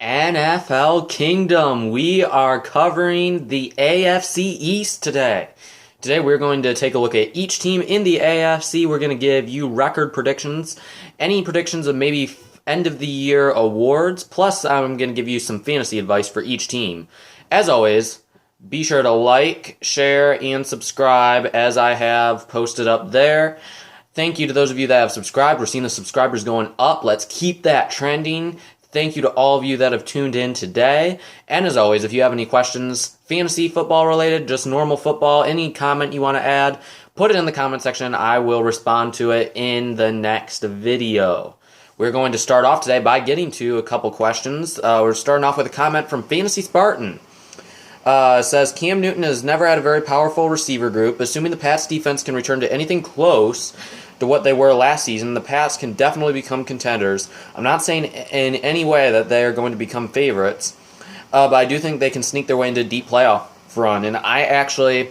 NFL Kingdom. We are covering the AFC East today. Today we're going to take a look at each team in the AFC. We're going to give you record predictions, any predictions of maybe end of the year awards, plus I'm going to give you some fantasy advice for each team. As always, be sure to like, share, and subscribe as I have posted up there. Thank you to those of you that have subscribed. We're seeing the subscribers going up. Let's keep that trending. Thank you to all of you that have tuned in today. And as always, if you have any questions, fantasy football related, just normal football, any comment you want to add, put it in the comment section. I will respond to it in the next video. We're going to start off today by getting to a couple questions. We're starting off with a comment from Fantasy Spartan. It says, Cam Newton has never had a very powerful receiver group. Assuming the Pats defense can return to anything close to what they were last season, the Pats can definitely become contenders. I'm not saying in any way that they are going to become favorites, but I do think they can sneak their way into a deep playoff run, and I actually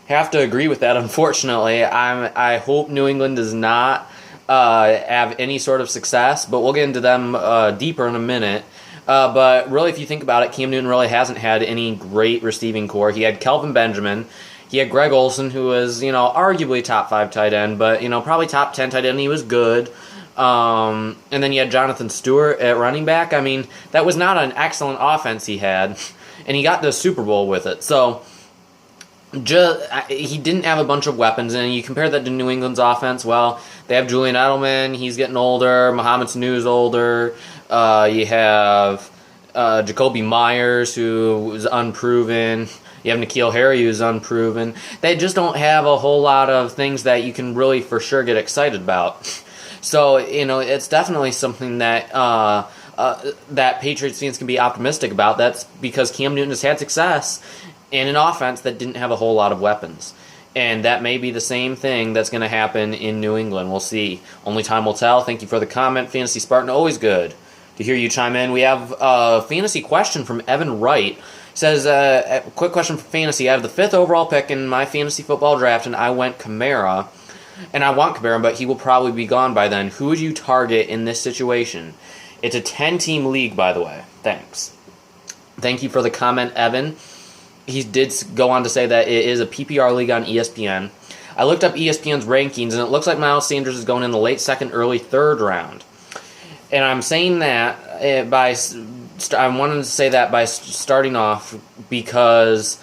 have to agree with that, unfortunately. I hope New England does not have any sort of success, but we'll get into them deeper in a minute. But really, if you think about it, Cam Newton really hasn't had any great receiving core. He had Kelvin Benjamin. He had Greg Olsen, who was, arguably top 5 tight end, but, probably top 10 tight end. He was good. And then you had Jonathan Stewart at running back. I mean, that was not an excellent offense he had, and he got the Super Bowl with it. So, he didn't have a bunch of weapons, and you compare that to New England's offense. Well, they have Julian Edelman. He's getting older. Mohamed Sanu's older. You have Jacoby Myers, who was unproven. You have N'Keal Harry, who's unproven. They just don't have a whole lot of things that you can really for sure get excited about. So, it's definitely something that that Patriots fans can be optimistic about. That's because Cam Newton has had success in an offense that didn't have a whole lot of weapons. And that may be the same thing that's going to happen in New England. We'll see. Only time will tell. Thank you for the comment, Fantasy Spartan. Always good to hear you chime in. We have a fantasy question from Evan Wright. Says, a quick question for fantasy. I have the 5th overall pick in my fantasy football draft, and I went Kamara. And I want Kamara, but he will probably be gone by then. Who would you target in this situation? It's a 10-team league, by the way. Thanks. Thank you for the comment, Evan. He did go on to say that it is a PPR league on ESPN. I looked up ESPN's rankings, and it looks like Miles Sanders is going in the late 2nd, early 3rd round. And I'm saying that I wanted to say that by starting off because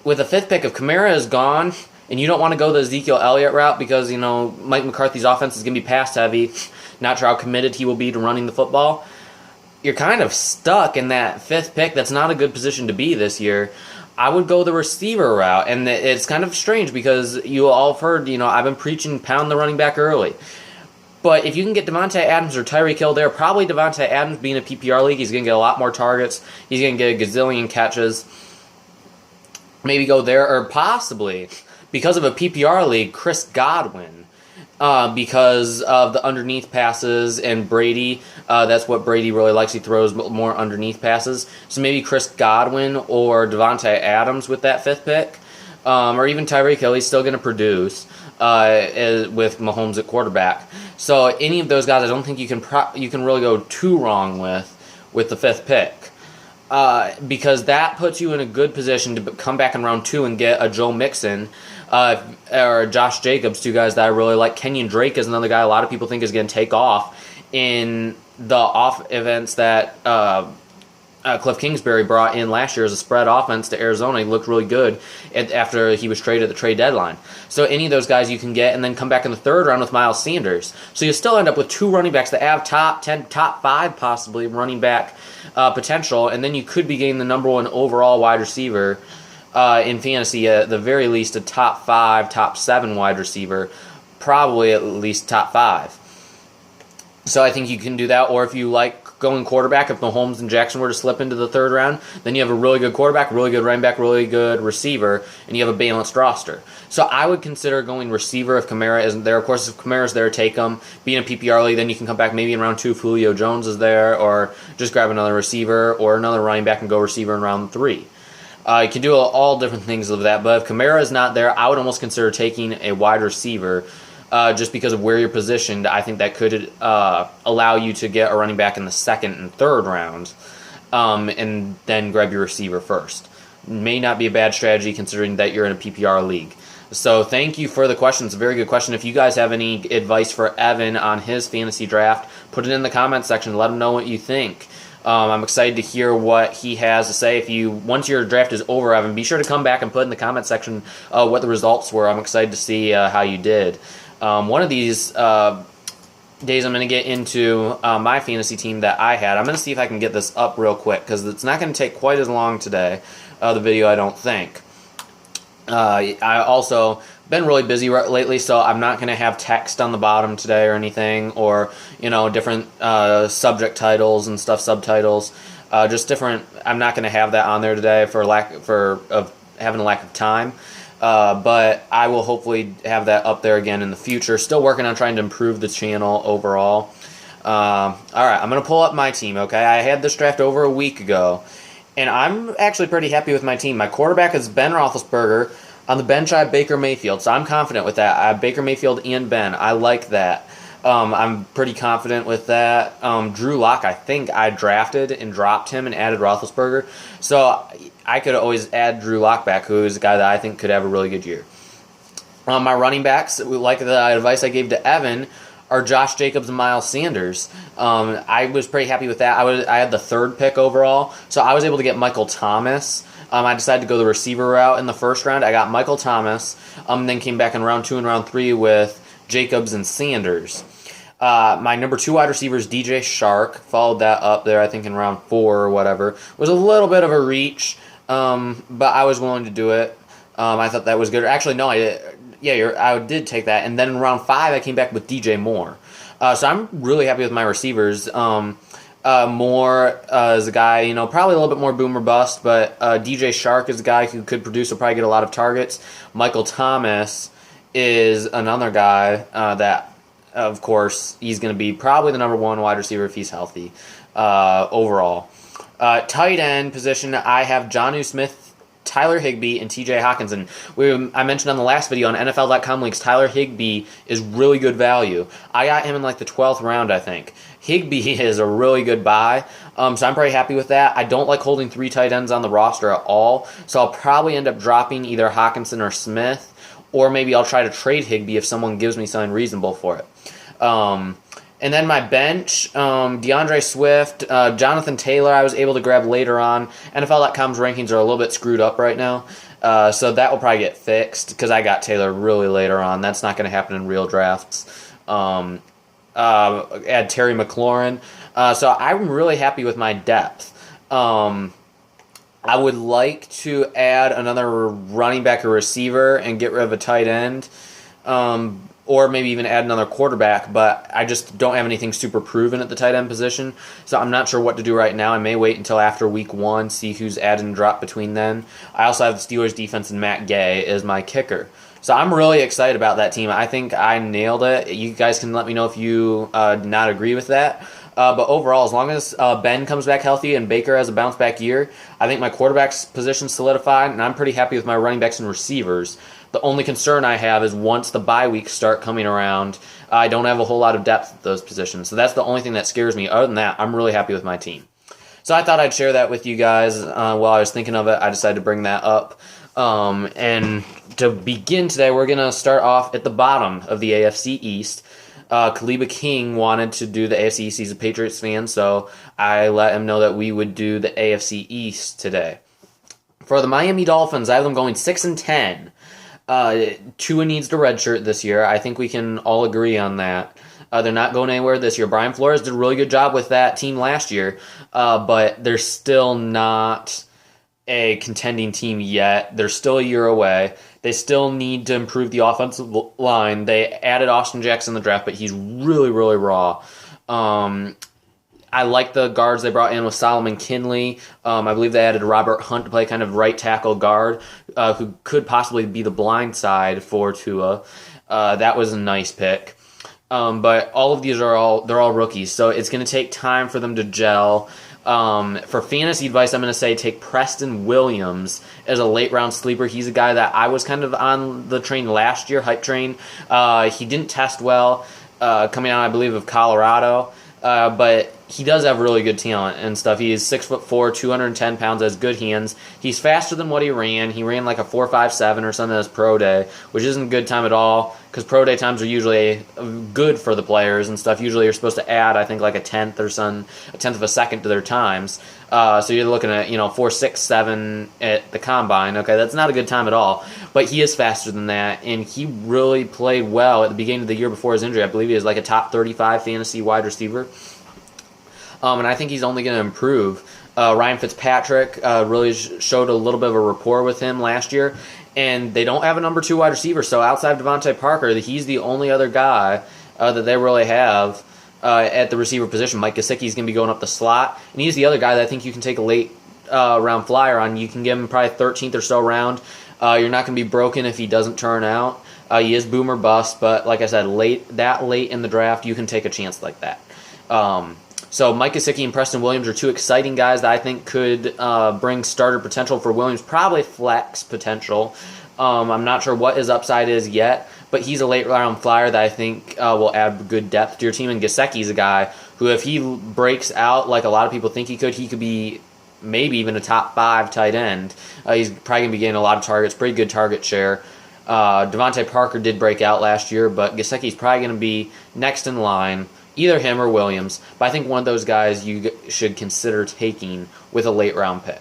with the 5th pick, if Kamara is gone and you don't want to go the Ezekiel Elliott route because, Mike McCarthy's offense is going to be pass heavy, not sure how committed he will be to running the football, you're kind of stuck in that 5th pick. That's not a good position to be this year. I would go the receiver route, and it's kind of strange because you all have heard, I've been preaching pound the running back early. But if you can get Devontae Adams or Tyreek Hill there, probably Devontae Adams being a PPR league, he's going to get a lot more targets. He's going to get a gazillion catches. Maybe go there, or possibly, because of a PPR league, Chris Godwin. Because of the underneath passes and Brady. That's what Brady really likes. He throws more underneath passes. So maybe Chris Godwin or Devontae Adams with that 5th pick. Or even Tyreek Hill. He's still going to produce with Mahomes at quarterback. So any of those guys, I don't think you can really go too wrong with the 5th pick. Because that puts you in a good position to come back in round 2 and get a Joe Mixon or Josh Jacobs, 2 guys that I really like. Kenyon Drake is another guy a lot of people think is going to take off in the off events that Cliff Kingsbury brought in last year as a spread offense to Arizona. He looked really good after he was traded at the trade deadline. So any of those guys you can get and then come back in the 3rd round with Miles Sanders. So you still end up with 2 running backs that have top 10, top 5 possibly running back potential, and then you could be getting the number 1 overall wide receiver in fantasy, at the very least a top 5, top 7 wide receiver, probably at least top 5. So I think you can do that, or if you like going quarterback, if Mahomes and Jackson were to slip into the 3rd round, then you have a really good quarterback, really good running back, really good receiver, and you have a balanced roster. So I would consider going receiver if Kamara isn't there. Of course, if Kamara's there, take him. Being a PPR league, then you can come back maybe in round 2 if Julio Jones is there, or just grab another receiver or another running back and go receiver in round 3. You can do all different things with that, but if Kamara is not there, I would almost consider taking a wide receiver just because of where you're positioned. I think that could allow you to get a running back in the second and third round. and then grab your receiver first. May not be a bad strategy considering that you're in a PPR league. So thank you for the question. It's a very good question. If you guys have any advice for Evan on his fantasy draft, put it in the comments section. Let him know what you think. I'm excited to hear what he has to say. Once your draft is over, Evan, be sure to come back and put in the comment section what the results were. I'm excited to see how you did. One of these days I'm going to get into my fantasy team that I had. I'm going to see if I can get this up real quick because it's not going to take quite as long today, the video, I don't think. I also been really busy lately, so I'm not going to have text on the bottom today or anything, or different subject titles and stuff, subtitles, just different. I'm not going to have that on there today for having a lack of time. But I will hopefully have that up there again in the future. Still working on trying to improve the channel overall. All right, I'm going to pull up my team, okay? I had this draft over a week ago, and I'm actually pretty happy with my team. My quarterback is Ben Roethlisberger. On the bench, I have Baker Mayfield, so I'm confident with that. I have Baker Mayfield and Ben. I like that. I'm pretty confident with that. Drew Lock, I think I drafted and dropped him and added Roethlisberger. So I could always add Drew Lock back, who is a guy that I think could have a really good year. My running backs, like the advice I gave to Evan, are Josh Jacobs and Miles Sanders. I was pretty happy with that. I had the third pick overall, so I was able to get Michael Thomas. I decided to go the receiver route in the first round. I got Michael Thomas, then came back in round 2 and round 3 with Jacobs and Sanders. My number 2 wide receiver is DJ Shark. Followed that up there, I think, in round 4 or whatever. It was a little bit of a reach, but I was willing to do it. I thought that was good. Actually, no, I did take that. And then in round 5, I came back with DJ Moore. So I'm really happy with my receivers. Moore is a guy, probably a little bit more boom or bust, but DJ Shark is a guy who could produce, will probably get a lot of targets. Michael Thomas is another guy that, of course, he's going to be probably the number 1 wide receiver if he's healthy overall. Tight end position, I have Jonnu Smith, Tyler Higbee, and TJ Hawkinson. I mentioned on the last video on NFL.com leagues, Tyler Higbee is really good value. I got him in like the 12th round, I think. Higbee is a really good buy, so I'm pretty happy with that. I don't like holding 3 tight ends on the roster at all, so I'll probably end up dropping either Hawkinson or Smith, or maybe I'll try to trade Higbee if someone gives me something reasonable for it. And then my bench, DeAndre Swift, Jonathan Taylor I was able to grab later on. NFL.com's rankings are a little bit screwed up right now, so that will probably get fixed because I got Taylor really later on. That's not going to happen in real drafts. Add Terry McLaurin. So I'm really happy with my depth. I would like to add another running back or receiver and get rid of a tight end. Or maybe even add another quarterback, but I just don't have anything super proven at the tight end position, so I'm not sure what to do right now. I may wait until after week 1, see who's added and dropped between then. I also have the Steelers defense and Matt Gay as my kicker. So I'm really excited about that team. I think I nailed it. You guys can let me know if you do not agree with that. But overall, as long as Ben comes back healthy and Baker has a bounce-back year, I think my quarterback's position solidified, and I'm pretty happy with my running backs and receivers. The only concern I have is once the bye weeks start coming around, I don't have a whole lot of depth at those positions. So that's the only thing that scares me. Other than that, I'm really happy with my team. So I thought I'd share that with you guys. While I was thinking of it, I decided to bring that up. And to begin today, we're going to start off at the bottom of the AFC East. Khaliba King wanted to do the AFC East. He's a Patriots fan, so I let him know that we would do the AFC East today. For the Miami Dolphins, I have them going 6-10. Tua needs to redshirt this year. I think we can all agree on that. They're not going anywhere this year. Brian Flores did a really good job with that team last year, but they're still not a contending team yet. They're still a year away. They still need to improve the offensive line. They added Austin Jackson in the draft, but he's really, really raw. I like the guards they brought in with Solomon Kinley. I believe they added Robert Hunt to play kind of right tackle guard, who could possibly be the blind side for Tua. That was a nice pick. But all of these they're all rookies, so it's going to take time for them to gel. For fantasy advice, I'm going to say take Preston Williams as a late round sleeper. He's a guy that I was kind of on the train last year, hype train. He didn't test well coming out, I believe, of Colorado, but he does have really good talent and stuff. He is 6'4", 210 pounds, has good hands. He's faster than what he ran. He ran like a 4.57 or something at his pro day, which isn't a good time at all because pro day times are usually good for the players and stuff. Usually you're supposed to add, I think, like a tenth of a second to their times. So you're looking at 4.67 at the combine. Okay, that's not a good time at all. But he is faster than that, and he really played well at the beginning of the year before his injury. I believe he was like a top 35 fantasy wide receiver. And I think he's only going to improve. Ryan Fitzpatrick really showed a little bit of a rapport with him last year, and they don't have a number 2 wide receiver. So outside of Devontae Parker, he's the only other guy that they really have at the receiver position. Mike Gesicki's going to be going up the slot, and he's the other guy that I think you can take a late round flyer on. You can give him probably 13th or so round. You're not going to be broken if he doesn't turn out. He is boom or bust, but like I said, late in the draft, you can take a chance like that. So Mike Gesicki and Preston Williams are 2 exciting guys that I think could bring starter potential for Williams, probably flex potential. I'm not sure what his upside is yet, but he's a late round flyer that I think will add good depth to your team. And Gesicki's a guy who, if he breaks out like a lot of people think he could be maybe even a top 5 tight end. He's probably going to be getting a lot of targets, pretty good target share. Devontae Parker did break out last year, but Gesicki's probably going to be next in line. Either him or Williams, but I think one of those guys you should consider taking with a late round pick.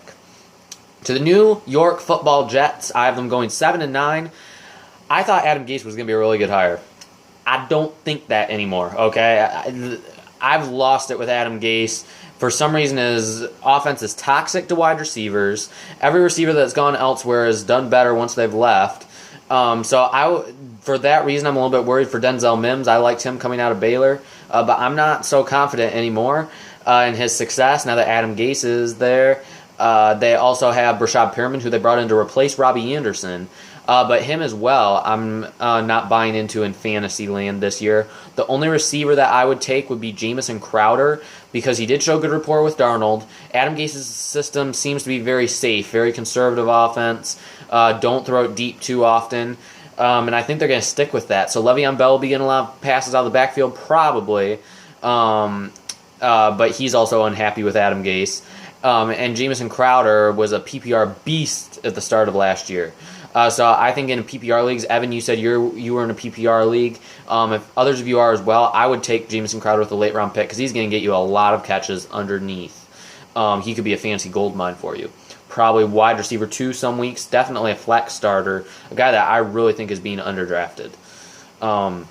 To the New York Football Jets, I have them going 7-9. I thought Adam Gase was going to be a really good hire. I don't think that anymore. Okay, I've lost it with Adam Gase. For some reason, his offense is toxic to wide receivers. Every receiver that's gone elsewhere has done better once they've left. For that reason, I'm a little bit worried for Denzel Mims. I liked him coming out of Baylor, but I'm not so confident anymore in his success now that Adam Gase is there. They also have Brashad Perriman, who they brought in to replace Robbie Anderson. But him as well, I'm not buying into in fantasy land this year. The only receiver that I would take would be Jamison Crowder because he did show good rapport with Darnold. Adam Gase's system seems to be very safe, very conservative offense. Don't throw it deep too often. And I think they're going to stick with that. So Le'Veon Bell will be getting a lot of passes out of the backfield, probably. But he's also unhappy with Adam Gase. And Jamison Crowder was a PPR beast at the start of last year. So I think in PPR leagues, Evan, you said you were in a PPR league. If others of you are as well, I would take Jamison Crowder with a late round pick because he's going to get you a lot of catches underneath. He could be a fancy gold mine for you. Probably wide receiver 2 some weeks. Definitely a flex starter. A guy that I really think is being underdrafted. But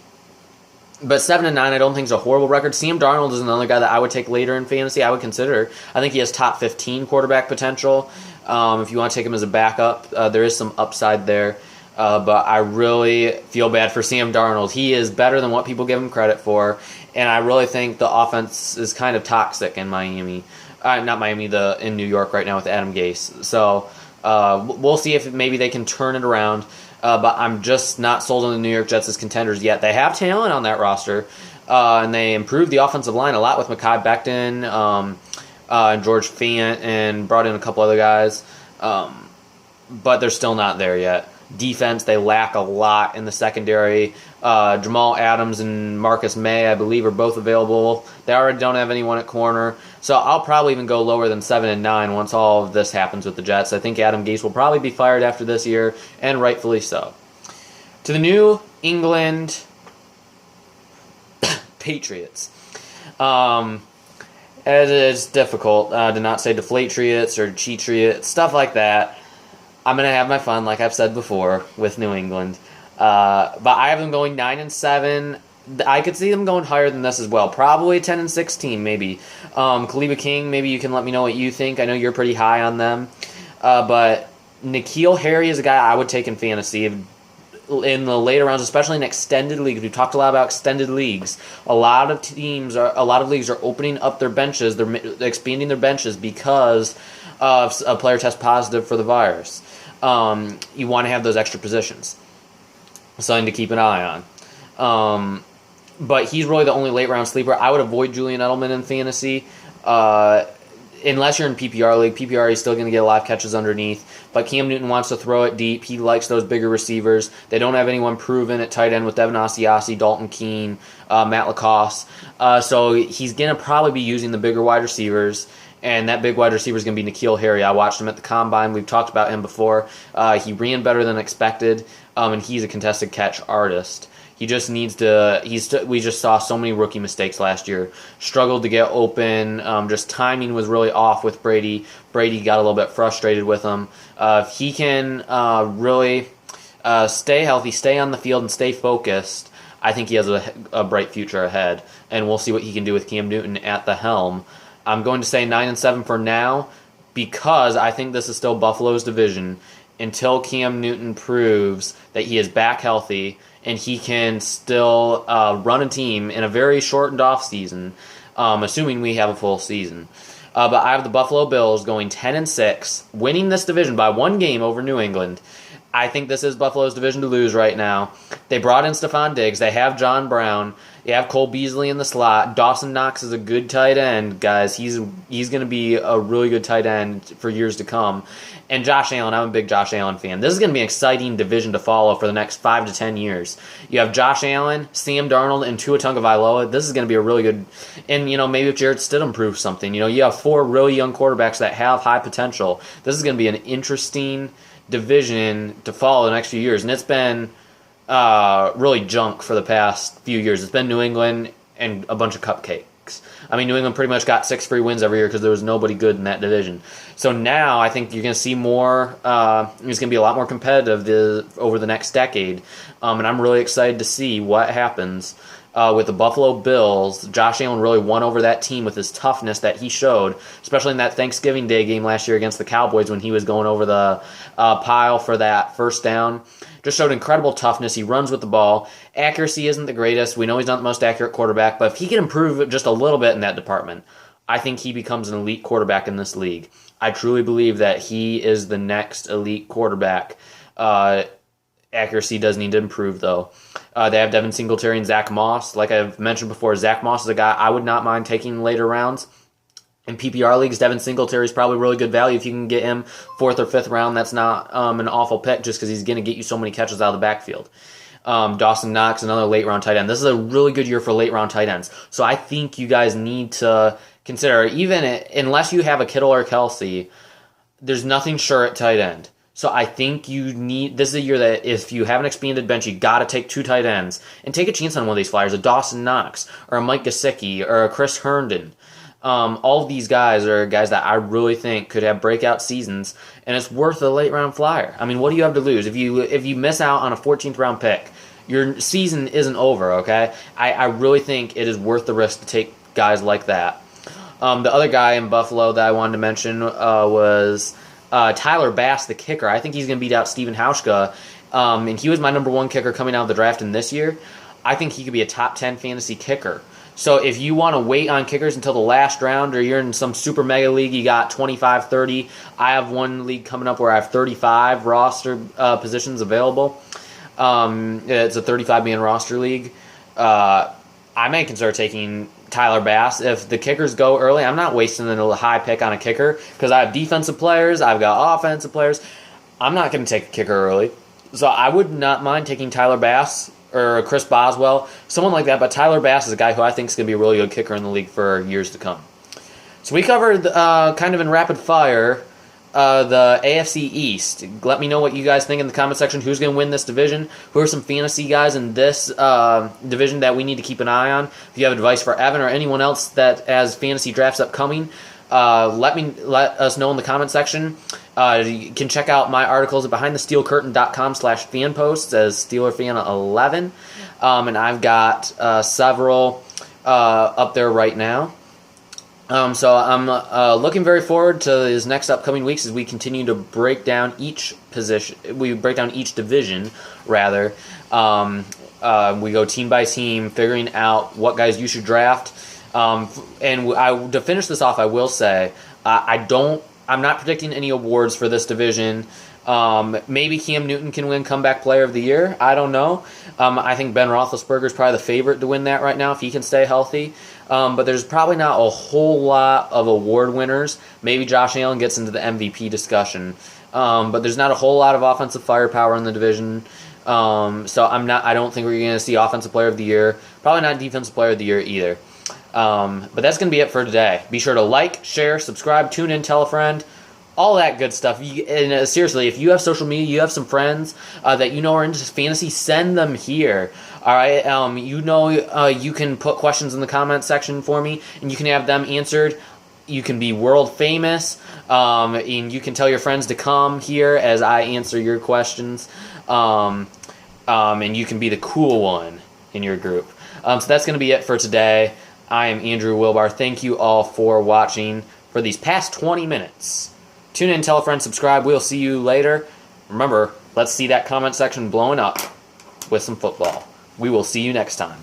7-9, I don't think is a horrible record. Sam Darnold is another guy that I would take later in fantasy. I would consider. I think he has top 15 quarterback potential. If you want to take him as a backup, there is some upside there. But I really feel bad for Sam Darnold. He is better than what people give him credit for. And I really think the offense is kind of toxic in Miami. Not Miami, in New York right now with Adam Gase. So we'll see if maybe they can turn it around. But I'm just not sold on the New York Jets as contenders yet. They have talent on that roster. And they improved the offensive line a lot with Mekhi Becton and George Fant and brought in a couple other guys. But they're still not there yet. Defense, they lack a lot in the secondary. Jamal Adams and Marcus May, I believe, are both available. They already don't have anyone at corner. So I'll probably even go lower than 7-9 once all of this happens with the Jets. I think Adam Gase will probably be fired after this year, and rightfully so. To the New England Patriots. It is difficult to not say Deflatriots or Cheatriots, stuff like that. I'm going to have my fun, like I've said before, with New England. But I have them going 9-7. I could see them going higher than this as well. Probably 10-16, maybe. Khaliba King, maybe you can let me know what you think. I know you're pretty high on them. But N'Keal Harry is a guy I would take in fantasy in the later rounds, especially in extended leagues. We've talked a lot about extended leagues. A lot of leagues are opening up their benches. They're expanding their benches because of a player test positive for the virus. You want to have those extra positions. Something to keep an eye on. But he's really the only late round sleeper. I would avoid Julian Edelman in fantasy. unless you're in PPR league, PPR is still going to get a lot of catches underneath. But Cam Newton wants to throw it deep. He likes those bigger receivers. They don't have anyone proven at tight end with Devin Asiasi, Dalton Keene, Matt Lacoste. So he's going to probably be using the bigger wide receivers. And that big wide receiver is going to be N'Keal Harry. I watched him at the Combine. We've talked about him before. He ran better than expected, and he's a contested catch artist. He just needs to. We just saw so many rookie mistakes last year. Struggled to get open. Just timing was really off with Brady. Brady got a little bit frustrated with him. If he can really stay healthy, stay on the field, and stay focused, I think he has a bright future ahead. And we'll see what he can do with Cam Newton at the helm. I'm going to say 9-7 for now because I think this is still Buffalo's division until Cam Newton proves that he is back healthy and he can still run a team in a very shortened offseason, assuming we have a full season. But I have the Buffalo Bills going 10-6, winning this division by 1 game over New England. I think this is Buffalo's division to lose right now. They brought in Stephon Diggs. They have John Brown. You have Cole Beasley in the slot. Dawson Knox is a good tight end, guys. He's going to be a really good tight end for years to come. And Josh Allen, I'm a big Josh Allen fan. This is going to be an exciting division to follow for the next 5 to 10 years. You have Josh Allen, Sam Darnold, and Tua Tagovailoa. This is going to be a really good... And, maybe if Jarrett Stidham proves something. You have 4 really young quarterbacks that have high potential. This is going to be an interesting division to follow the next few years. And it's been... really junk for the past few years. It's been New England and a bunch of cupcakes. I mean, New England pretty much got 6 free wins every year because there was nobody good in that division. So now I think you're going to see more. It's going to be a lot more competitive over the next decade. And I'm really excited to see what happens with the Buffalo Bills. Josh Allen really won over that team with his toughness that he showed, especially in that Thanksgiving Day game last year against the Cowboys when he was going over the pile for that first down. Just showed incredible toughness. He runs with the ball. Accuracy isn't the greatest. We know he's not the most accurate quarterback, but if he can improve just a little bit in that department, I think he becomes an elite quarterback in this league. I truly believe that he is the next elite quarterback. Accuracy does need to improve, though. They have Devin Singletary and Zach Moss. Like I've mentioned before, Zach Moss is a guy I would not mind taking in later rounds. In PPR leagues, Devin Singletary is probably really good value if you can get him 4th or 5th round. That's not an awful pick just because he's going to get you so many catches out of the backfield. Dawson Knox, another late round tight end. This is a really good year for late round tight ends. So I think you guys need to consider, even unless you have a Kittle or Kelsey, there's nothing sure at tight end. So I think this is a year that if you have an expanded bench, you got to take 2 tight ends and take a chance on one of these flyers, a Dawson Knox or a Mike Gesicki or a Chris Herndon. All of these guys are guys that I really think could have breakout seasons, and it's worth a late round flyer. I mean, what do you have to lose? If you miss out on a 14th round pick, your season isn't over, okay? I really think it is worth the risk to take guys like that. The other guy in Buffalo that I wanted to mention was Tyler Bass, the kicker. I think he's going to beat out Steven Hauschka, and he was my number 1 kicker coming out of the draft in this year. I think he could be a top 10 fantasy kicker. So if you want to wait on kickers until the last round or you're in some super mega league, you got 25, 30. I have one league coming up where I have 35 roster positions available. It's a 35-man roster league. I may consider taking Tyler Bass. If the kickers go early, I'm not wasting a high pick on a kicker because I have defensive players, I've got offensive players. I'm not going to take a kicker early. So I would not mind taking Tyler Bass or Chris Boswell, someone like that. But Tyler Bass is a guy who I think is going to be a really good kicker in the league for years to come. So we covered, kind of in rapid fire, the AFC East. Let me know what you guys think in the comment section. Who's going to win this division? Who are some fantasy guys in this division that we need to keep an eye on? If you have advice for Evan or anyone else that has fantasy drafts upcoming, let us know in the comment section. You can check out my articles at behindthesteelcurtain.com/fan posts as SteelerFan11. And I've got several up there right now. So I'm looking very forward to these next upcoming weeks as we continue to break down each position. We break down each division, rather. We go team by team, figuring out what guys you should draft. And to finish this off, I will say I'm not predicting any awards for this division. Maybe Cam Newton can win Comeback Player of the Year. I don't know. I think Ben Roethlisberger is probably the favorite to win that right now if he can stay healthy. But there's probably not a whole lot of award winners. Maybe Josh Allen gets into the MVP discussion. But there's not a whole lot of offensive firepower in the division. So I don't think we're going to see Offensive Player of the Year. Probably not Defensive Player of the Year either. But that's going to be it for today. Be sure to like, share, subscribe, tune in, tell a friend. All that good stuff. Seriously, if you have social media, you have some friends that you know are into fantasy, send them here. All right, you can put questions in the comment section for me, and you can have them answered. You can be world famous, and you can tell your friends to come here as I answer your questions, and you can be the cool one in your group. So that's going to be it for today. I am Andrew Wilbar. Thank you all for watching for these past 20 minutes. Tune in, tell a friend, subscribe. We'll see you later. Remember, let's see that comment section blowing up with some football. We will see you next time.